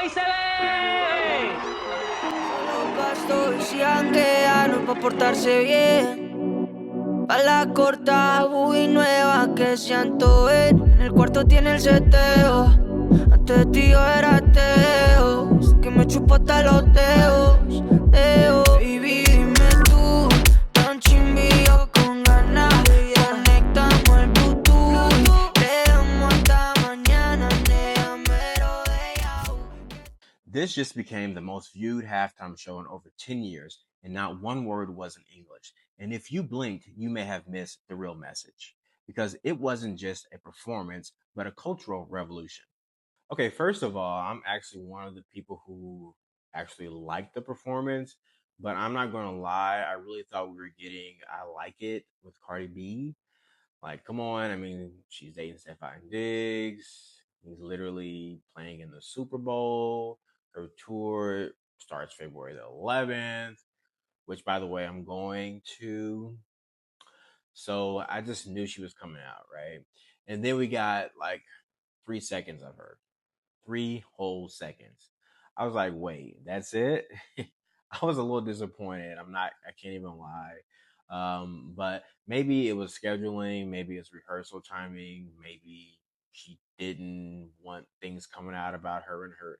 y se ve. Solo gasto y sigan no pa' portarse bien. Pa' la corta, y nueva que siento ver. En el cuarto tiene el seteo. Antes de ti yo era ateo. Sé que me chupo hasta los dedos. Baby, dime tú, tan chimbillo con ganas. Conectamos el Bluetooth. Le damos hasta mañana, nea, mero de Yahoo. This just became the most viewed halftime show in over 10 years, and not one word was in English. And if you blinked, you may have missed the real message because it wasn't just a performance, but a cultural revolution. Okay, first of all, I'm actually one of the people who actually liked the performance, but I'm not going to lie, I really thought we were getting I Like It with Cardi B. Like, come on. I mean, she's dating Stefan Diggs. He's literally playing in the Super Bowl. Her tour starts February the 11th, which, by the way, I'm going to. So I just knew she was coming out, right? And then we got like 3 seconds of her, 3 whole seconds. I was like, wait, that's it? I was a little disappointed. I can't even lie. But maybe it was scheduling, maybe it's rehearsal timing, maybe she didn't want things coming out about her and her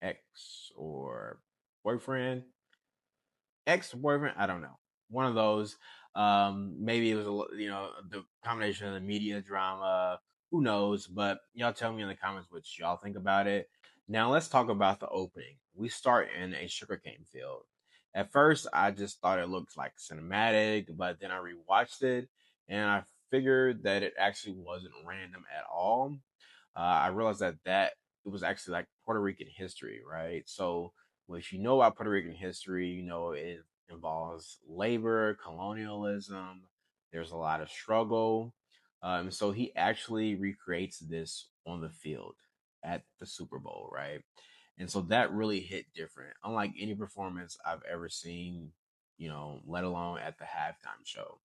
ex or boyfriend, ex boyfriend. I don't know. One of those. Maybe it was the combination of the media drama. Who knows? But y'all tell me in the comments what y'all think about it. Now let's talk about the opening. We start in a sugarcane field. At first, I just thought it looked like cinematic, but then I rewatched it and I figured that it actually wasn't random at all. I realized that it was actually like Puerto Rican history, right? So, well, if you know about Puerto Rican history, you know it involves labor, colonialism. There's a lot of struggle. So he actually recreates this on the field at the Super Bowl, right? And so that really hit different, unlike any performance I've ever seen, let alone at the halftime show.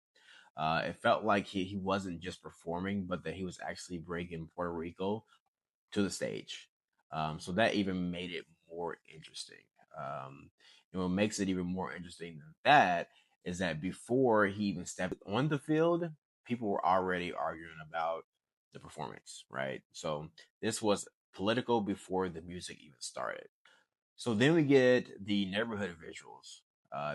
It felt like he wasn't just performing, but that he was actually bringing Puerto Rico to the stage. So that even made it more interesting. And what makes it even more interesting than that is that before he even stepped on the field, people were already arguing about the performance, right? So this was political before the music even started. So then we get the neighborhood visuals.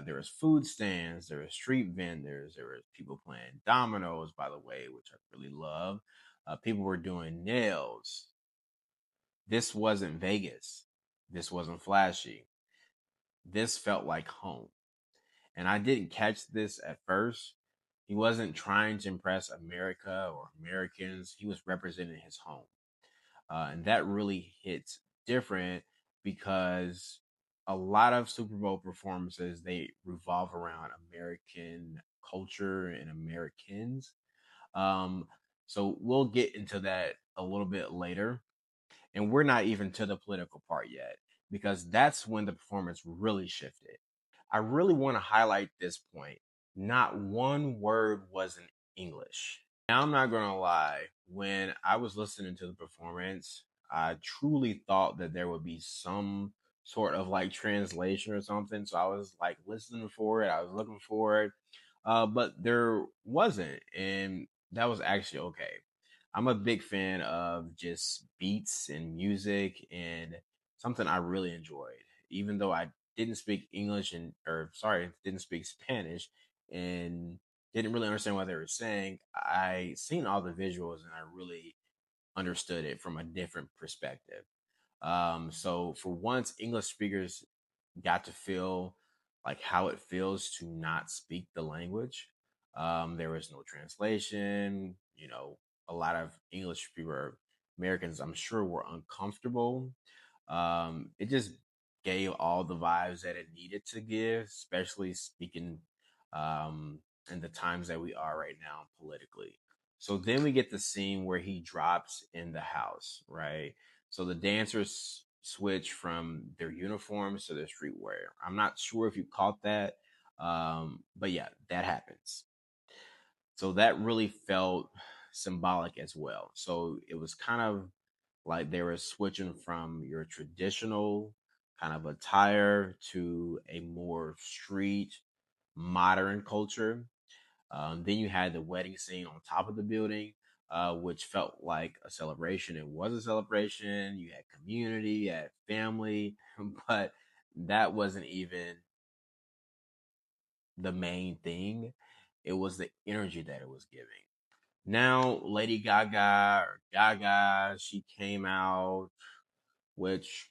There was food stands, there was street vendors, there was people playing dominoes, by the way, which I really love. People were doing nails. This wasn't Vegas. This wasn't flashy. This felt like home. And I didn't catch this at first. He wasn't trying to impress America or Americans. He was representing his home. And that really hits different because a lot of Super Bowl performances, they revolve around American culture and Americans. Um, so we'll get into that a little bit later. And we're not even to the political part yet because that's when the performance really shifted. I really want to highlight this point. Not one word was in English. Now, I'm not going to lie. When I was listening to the performance, I truly thought that there would be some sort of like translation or something. So I was like listening for it. I was looking for it. But there wasn't. And that was actually okay. I'm a big fan of just beats and music and something I really enjoyed. Even though I didn't speak English didn't speak Spanish and didn't really understand what they were saying, I seen all the visuals and I really understood it from a different perspective. So for once, English speakers got to feel like how it feels to not speak the language. There was no translation. A lot of English people, Americans, I'm sure, were uncomfortable. It just gave all the vibes that it needed to give, especially speaking in the times that we are right now politically. So then we get the scene where he drops in the house, right? So the dancers switch from their uniforms to their streetwear. I'm not sure if you caught that, but yeah, that happens. So that really felt symbolic as well. So it was kind of Like they were switching from your traditional kind of attire to a more street modern culture. Then you had the wedding scene on top of the building, which felt like a celebration. It was a celebration. You had community, you had family, but that wasn't even the main thing. It was the energy that it was giving. Now, Lady Gaga or Gaga, she came out, which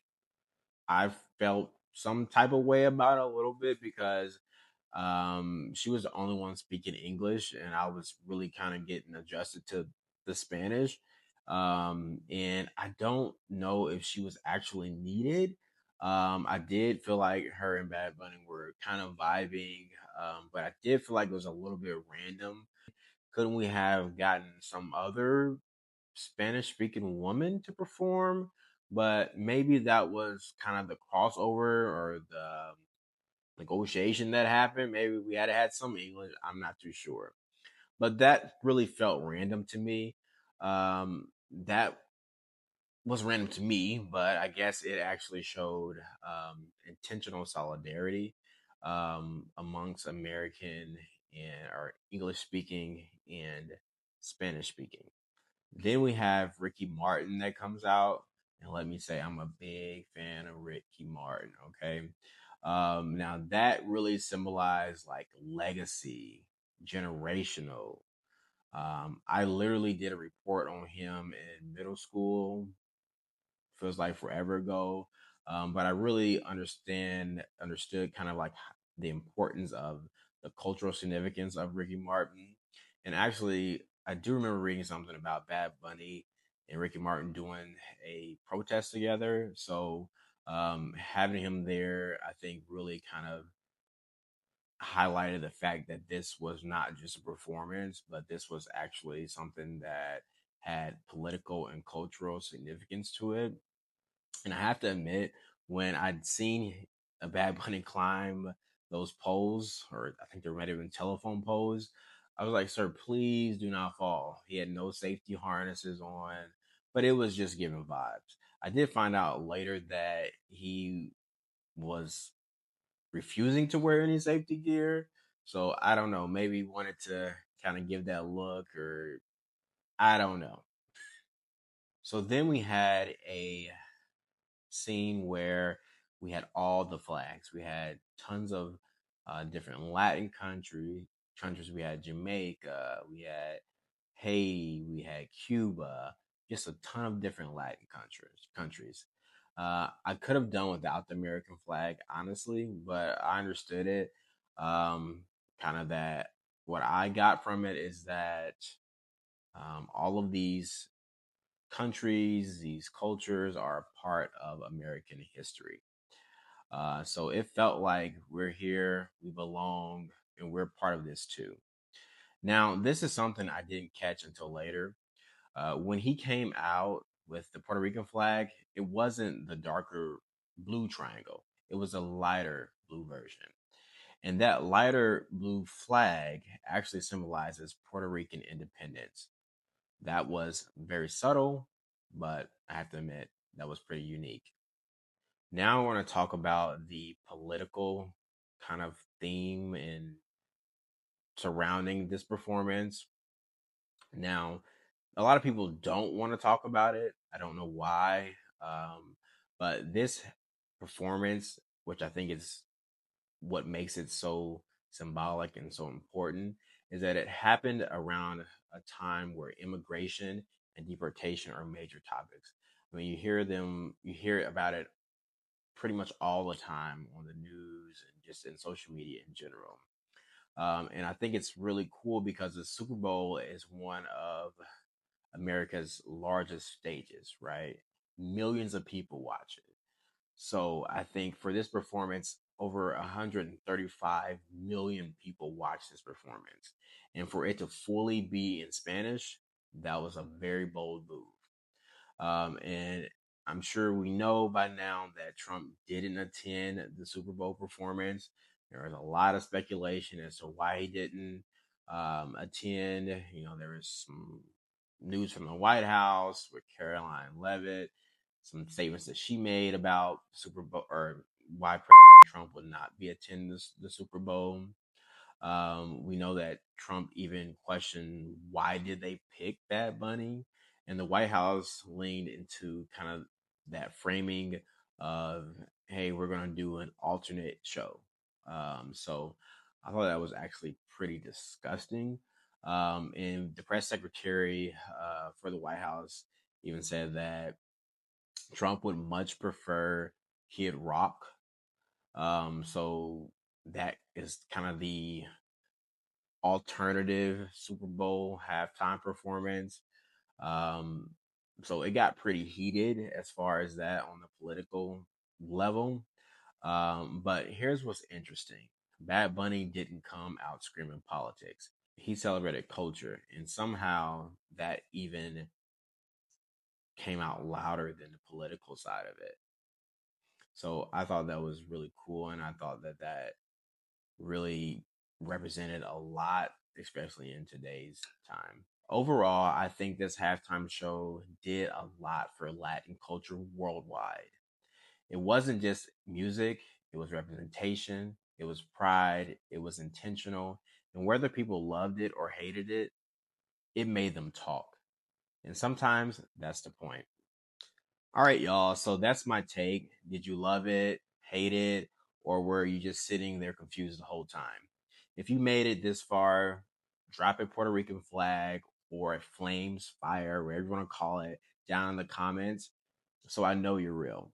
I felt some type of way about a little bit because she was the only one speaking English, and I was really kind of getting adjusted to the Spanish. And I don't know if she was actually needed. I did feel like her and Bad Bunny were kind of vibing, but I did feel like it was a little bit random. Couldn't we have gotten some other Spanish speaking woman to perform? But maybe that was kind of the crossover or the negotiation that happened. Maybe we had some English. I'm not too sure, but that really felt random to me. That was random to me, but I guess it actually showed intentional solidarity amongst American and or English speaking and Spanish speaking. Then we have Ricky Martin that comes out. And let me say, I'm a big fan of Ricky Martin. Okay. Now that really symbolized like legacy, generational. I literally did a report on him in middle school, feels like forever ago. But I really understood kind of like the importance of the cultural significance of Ricky Martin. And actually, I do remember reading something about Bad Bunny and Ricky Martin doing a protest together. So having him there, I think, really kind of highlighted the fact that this was not just a performance, but this was actually something that had political and cultural significance to it. And I have to admit, when I'd seen a Bad Bunny climb those poles, or I think there might have been telephone poles, I was like, "Sir, please do not fall." He had no safety harnesses on, but it was just giving vibes. I did find out later that he was refusing to wear any safety gear. So I don't know. Maybe he wanted to kind of give that look, or I don't know. So then we had a scene where we had all the flags. We had tons of different Latin countries. We had Jamaica. We had Haiti. We had Cuba. Just a ton of different Latin countries. I could have done without the American flag, honestly, but I understood it. Kind of that. What I got from it is that all of these countries, these cultures are a part of American history. So it felt like we're here, we belong, and we're part of this too. Now, this is something I didn't catch until later. When he came out with the Puerto Rican flag, it wasn't the darker blue triangle, it was a lighter blue version. And that lighter blue flag actually symbolizes Puerto Rican independence. That was very subtle, but I have to admit, that was pretty unique. Now I want to talk about the political kind of theme and surrounding this performance. Now, a lot of people don't want to talk about it. I don't know why. But this performance, which I think is what makes it so symbolic and so important, is that it happened around a time where immigration and deportation are major topics. I mean, you hear about it pretty much all the time on the news and just in social media in general. And I think it's really cool because the Super Bowl is one of America's largest stages, right? Millions of people watch it. So I think for this performance, over 135 million people watched this performance. And for it to fully be in Spanish, that was a very bold move. And I'm sure we know by now that Trump didn't attend the Super Bowl performance. There was a lot of speculation as to why he didn't attend. You know, there was some news from the White House with Caroline Levitt, some statements that she made about Super Bowl or why President Trump would not be attending the Super Bowl. We know that Trump even questioned why did they pick Bad Bunny, and the White House leaned into kind of that framing of, hey, we're going to do an alternate show. So I thought that was actually pretty disgusting. And the press secretary for the White House even said that Trump would much prefer Kid Rock. So that is kind of the alternative Super Bowl halftime performance. Um, so it got pretty heated as far as that on the political level. But here's what's interesting: Bad Bunny didn't come out screaming politics. He celebrated culture, and somehow that even came out louder than the political side of it. So I thought that was really cool, and I thought that that really represented a lot, especially in today's time. Overall, I think this halftime show did a lot for Latin culture worldwide. It wasn't just music, it was representation, it was pride, it was intentional. And whether people loved it or hated it, it made them talk. And sometimes that's the point. All right, y'all. So that's my take. Did you love it, hate it, or were you just sitting there confused the whole time? If you made it this far, drop a Puerto Rican flag or a flames, fire, whatever you want to call it, down in the comments so I know you're real.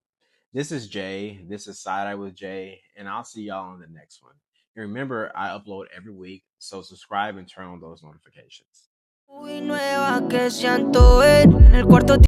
This is Jay. This is Side Eye with Jay, and I'll see y'all on the next one. And remember, I upload every week, so subscribe and turn on those notifications. Nueva que se antojen en el cuarto.